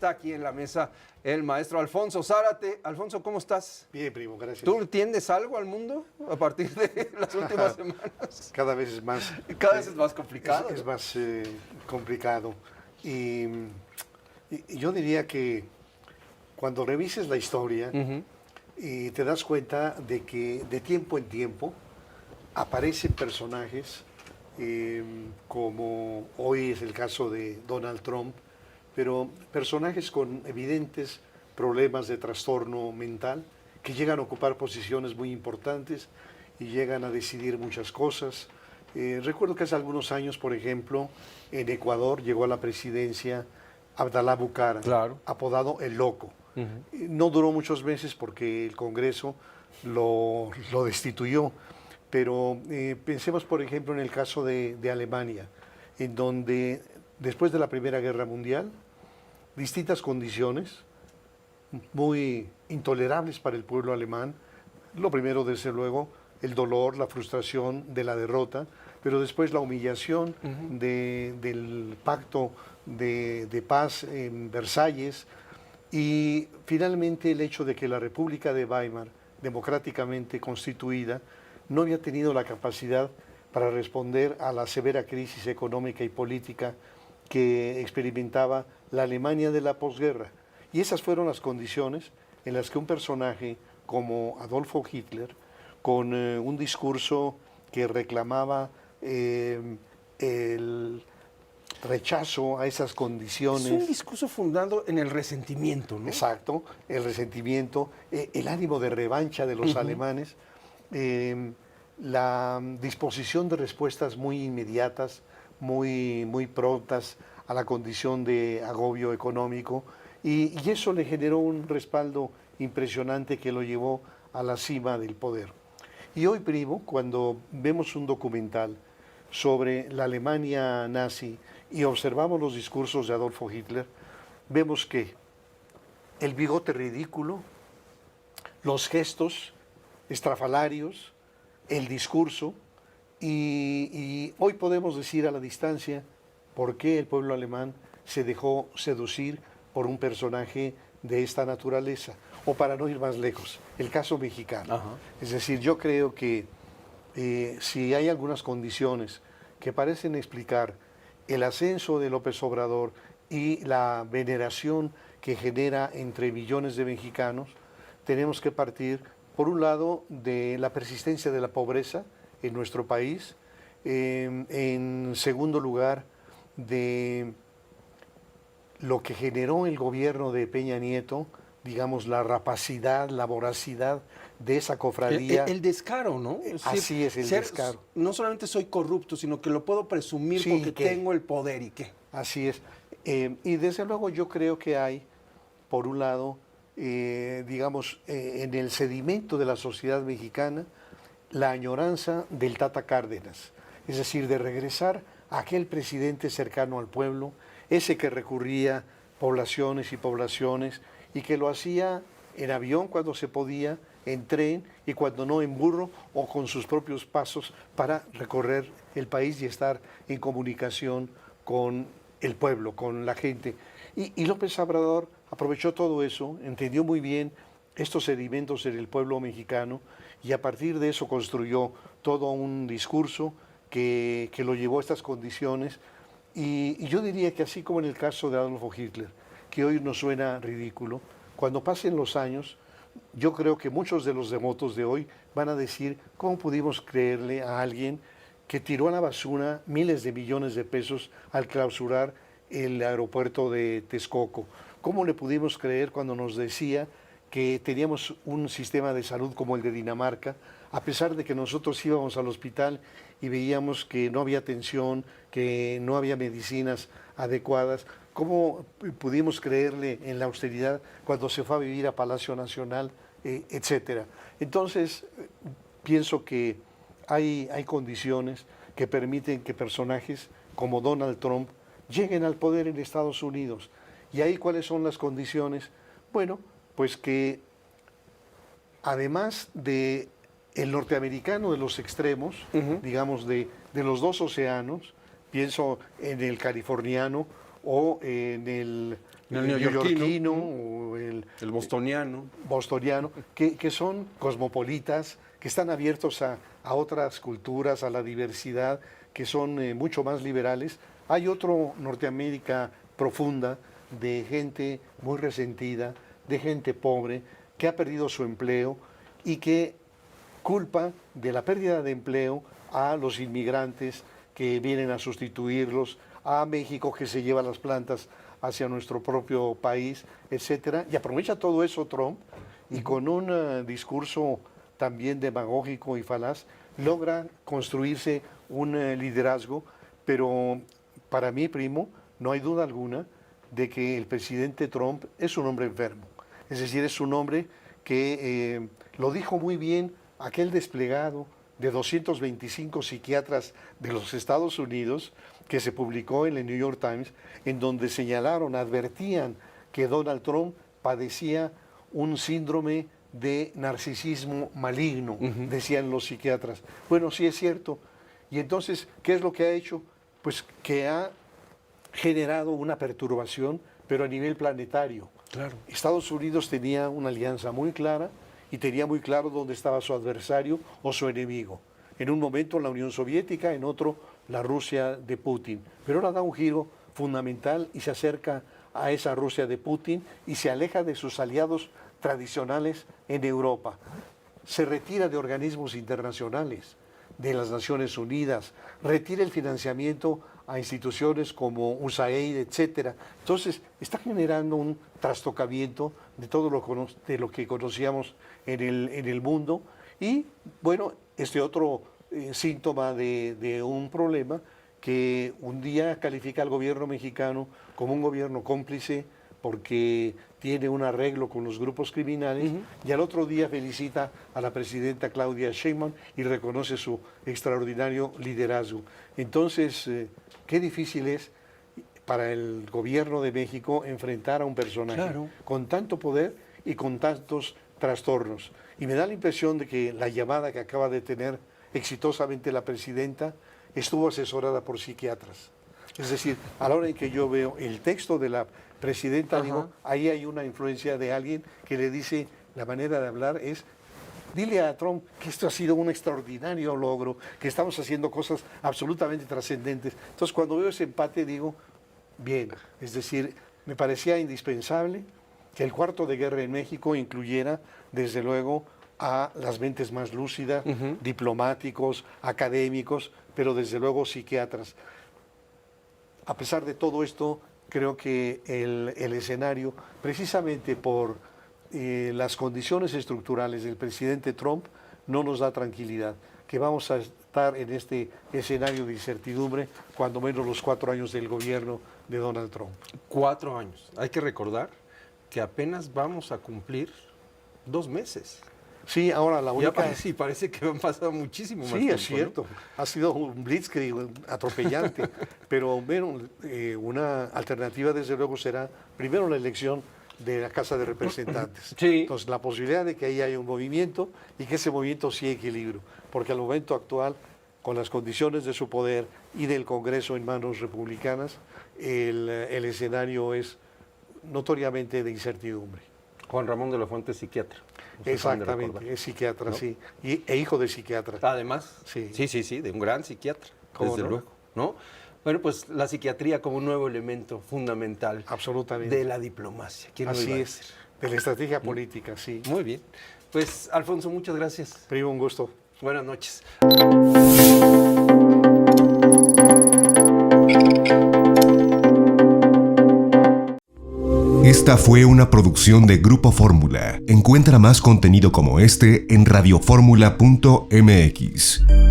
está aquí en la mesa el maestro Alfonso Zárate. Alfonso, ¿cómo estás? Bien, primo, gracias. ¿Tú entiendes algo al mundo a partir de las últimas semanas? Cada vez es más... Cada vez es más complicado. Es más complicado. Y yo diría que cuando revises la historia y te das cuenta de que de tiempo en tiempo aparecen personajes como hoy es el caso de Donald Trump, pero personajes con evidentes problemas de trastorno mental que llegan a ocupar posiciones muy importantes y llegan a decidir muchas cosas. Recuerdo que hace algunos años, por ejemplo, en Ecuador llegó a la presidencia Abdalá Bucara, claro, apodado El Loco. No duró muchos meses porque el Congreso lo destituyó, pero pensemos, por ejemplo, en el caso de Alemania, en donde después de la Primera Guerra Mundial, distintas condiciones muy intolerables para el pueblo alemán. Lo primero, desde luego, el dolor, la frustración de la derrota, pero después la humillación del pacto de paz en Versalles y finalmente el hecho de que la República de Weimar, democráticamente constituida, no había tenido la capacidad para responder a la severa crisis económica y política que experimentaba la Alemania de la posguerra. Y esas fueron las condiciones en las que un personaje como Adolfo Hitler, con un discurso que reclamaba el rechazo a esas condiciones. Es un discurso fundado en el resentimiento, ¿no? Exacto, el resentimiento, el ánimo de revancha de los alemanes, la disposición de respuestas muy inmediatas, muy prontas a la condición de agobio económico, y eso le generó un respaldo impresionante que lo llevó a la cima del poder. Y hoy, primo, cuando vemos un documental sobre la Alemania nazi y observamos los discursos de Adolfo Hitler, vemos que el bigote ridículo, los gestos estrafalarios, el discurso, y hoy podemos decir a la distancia por qué el pueblo alemán se dejó seducir por un personaje de esta naturaleza. O para no ir más lejos, el caso mexicano. Es decir, yo creo que si hay algunas condiciones que parecen explicar el ascenso de López Obrador y la veneración que genera entre millones de mexicanos, tenemos que partir, por un lado, de la persistencia de la pobreza en nuestro país, en segundo lugar, de lo que generó el gobierno de Peña Nieto, digamos, la rapacidad, la voracidad de esa cofradía. El descaro, ¿no? Así es, el descaro. No solamente soy corrupto, sino que lo puedo presumir porque tengo el poder y qué. Así es. Y desde luego yo creo que hay, por un lado, digamos, en el sedimento de la sociedad mexicana, la añoranza del Tata Cárdenas. Es decir, de regresar a aquel presidente cercano al pueblo, ese que recurría poblaciones y poblaciones, y que lo hacía en avión cuando se podía, en tren y cuando no en burro o con sus propios pasos para recorrer el país y estar en comunicación con el pueblo, con la gente. Y López Obrador aprovechó todo eso, entendió muy bien estos sedimentos en el pueblo mexicano y a partir de eso construyó todo un discurso que lo llevó a estas condiciones. Y yo diría que así como en el caso de Adolfo Hitler, que hoy nos suena ridículo, cuando pasen los años, yo creo que muchos de los devotos de hoy van a decir, ¿cómo pudimos creerle a alguien que tiró a la basura miles de millones de pesos al clausurar el aeropuerto de Texcoco? ¿Cómo le pudimos creer cuando nos decía que teníamos un sistema de salud como el de Dinamarca, a pesar de que nosotros íbamos al hospital y veíamos que no había atención, que no había medicinas adecuadas? ¿Cómo pudimos creerle en la austeridad cuando se fue a vivir a Palacio Nacional, etcétera? Entonces, pienso que hay condiciones que permiten que personajes como Donald Trump lleguen al poder en Estados Unidos. ¿Y ahí cuáles son las condiciones? Bueno, pues que además de el norteamericano de los extremos, digamos de los dos océanos, pienso en el californiano o en el neoyorquino, o el bostoniano, que son cosmopolitas, que están abiertos a otras culturas, a la diversidad, que son mucho más liberales. Hay otro Norteamérica profunda de gente muy resentida, de gente pobre, que ha perdido su empleo y que culpa de la pérdida de empleo a los inmigrantes que vienen a sustituirlos, a México que se lleva las plantas hacia nuestro propio país, etcétera. Y aprovecha todo eso Trump y con un discurso también demagógico y falaz logra construirse un liderazgo, pero para mí, primo, no hay duda alguna de que el presidente Trump es un hombre enfermo. Es decir, es un hombre que lo dijo muy bien aquel desplegado de 225 psiquiatras de los Estados Unidos que se publicó en el New York Times, en donde señalaron, advertían que Donald Trump padecía un síndrome de narcisismo maligno, decían los psiquiatras. Bueno, sí es cierto. Y entonces, ¿qué es lo que ha hecho? Pues que ha generado una perturbación, pero a nivel planetario. Claro. Estados Unidos tenía una alianza muy clara y tenía muy claro dónde estaba su adversario o su enemigo. En un momento la Unión Soviética, en otro la Rusia de Putin. Pero ahora da un giro fundamental y se acerca a esa Rusia de Putin y se aleja de sus aliados tradicionales en Europa. Se retira de organismos internacionales, de las Naciones Unidas, retira el financiamiento a instituciones como USAID, etcétera. Entonces, está generando un trastocamiento de todo lo que conocíamos en el mundo. Y, bueno, este otro síntoma de un problema que un día califica al gobierno mexicano como un gobierno cómplice porque tiene un arreglo con los grupos criminales, y al otro día felicita a la presidenta Claudia Sheinbaum y reconoce su extraordinario liderazgo. Entonces, qué difícil es para el gobierno de México enfrentar a un personaje con tanto poder y con tantos trastornos. Y me da la impresión de que la llamada que acaba de tener exitosamente la presidenta estuvo asesorada por psiquiatras. Es decir, a la hora en que yo veo el texto de la presidenta, digo, ahí hay una influencia de alguien que le dice, la manera de hablar es, dile a Trump que esto ha sido un extraordinario logro, que estamos haciendo cosas absolutamente trascendentes. Entonces, cuando veo ese empate, digo, bien, es decir, me parecía indispensable que el cuarto de guerra en México incluyera, desde luego, a las mentes más lúcidas, diplomáticos, académicos, pero desde luego psiquiatras. A pesar de todo esto, creo que el escenario, precisamente por las condiciones estructurales del presidente Trump, no nos da tranquilidad, que vamos a estar en este escenario de incertidumbre, cuando menos los 4 años del gobierno de Donald Trump. 4 años. Hay que recordar que apenas vamos a cumplir 2 meses. Sí, ahora la única... Sí, parece que han pasado muchísimo más tiempo. Sí, es cierto. ¿No? Ha sido un blitzkrieg atropellante. Pero bueno, una alternativa desde luego será primero la elección de la Casa de Representantes. Sí. Entonces, la posibilidad de que ahí haya un movimiento y que ese movimiento sí equilibrio. Porque al momento actual, con las condiciones de su poder y del Congreso en manos republicanas, el escenario es notoriamente de incertidumbre. Juan Ramón de la Fuente es psiquiatra. Exactamente, es psiquiatra, ¿no? Sí. E hijo de psiquiatra. Además, sí, de un gran psiquiatra, desde luego, ¿no? Bueno, pues la psiquiatría como un nuevo elemento fundamental de la diplomacia. Así es, de la estrategia política, sí. Muy bien. Pues, Alfonso, muchas gracias. Primo, un gusto. Buenas noches. Esta fue una producción de Grupo Fórmula. Encuentra más contenido como este en radioformula.mx.